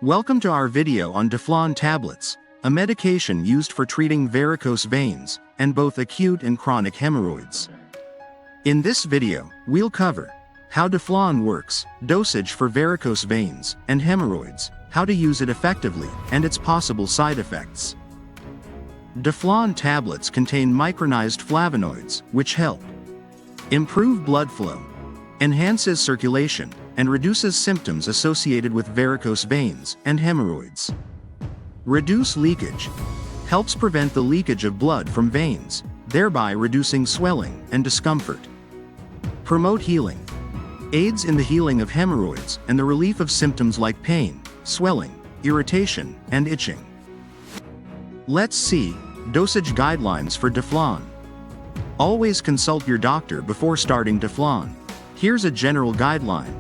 Welcome to our video on Daflon Tablets, a medication used for treating varicose veins, and both acute and chronic hemorrhoids. In this video, we'll cover how Deflon works, dosage for varicose veins and hemorrhoids, how to use it effectively, and its possible side effects. Daflon tablets contain micronized flavonoids, which help improve blood flow, enhances circulation, and reduces symptoms associated with varicose veins and hemorrhoids. Reduce leakage. Helps prevent the leakage of blood from veins, thereby reducing swelling and discomfort. Promote healing. Aids in the healing of hemorrhoids and the relief of symptoms like pain, swelling, irritation, and itching. Let's see dosage guidelines for Deflon. Always consult your doctor before starting Deflon. Here's a general guideline.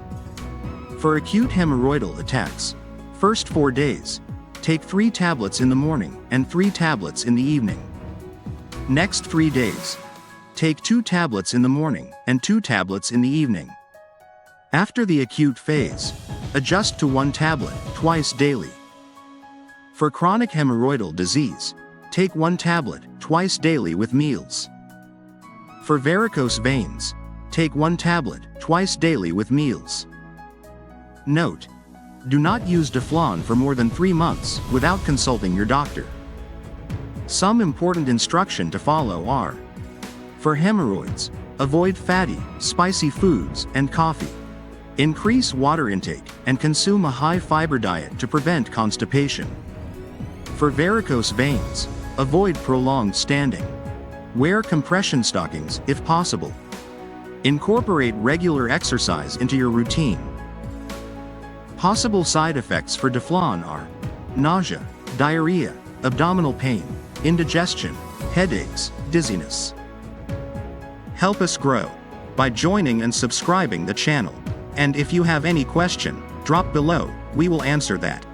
For acute hemorrhoidal attacks, first 4 days, take 3 tablets in the morning and 3 tablets in the evening. Next 3 days, take 2 tablets in the morning and 2 tablets in the evening. After the acute phase, adjust to 1 tablet twice daily. For chronic hemorrhoidal disease, take 1 tablet twice daily with meals. For varicose veins, take 1 tablet twice daily with meals. Note: do not use Deflon for more than 3 months without consulting your doctor. Some important instruction to follow are: for hemorrhoids, avoid fatty, spicy foods and coffee. Increase water intake and consume a high-fiber diet to prevent constipation. For varicose veins, avoid prolonged standing. Wear compression stockings if possible. Incorporate regular exercise into your routine. Possible side effects for Deflon are nausea, diarrhea, abdominal pain, indigestion, headaches, dizziness. Help us grow by joining and subscribing the channel. And if you have any question, drop below, we will answer that.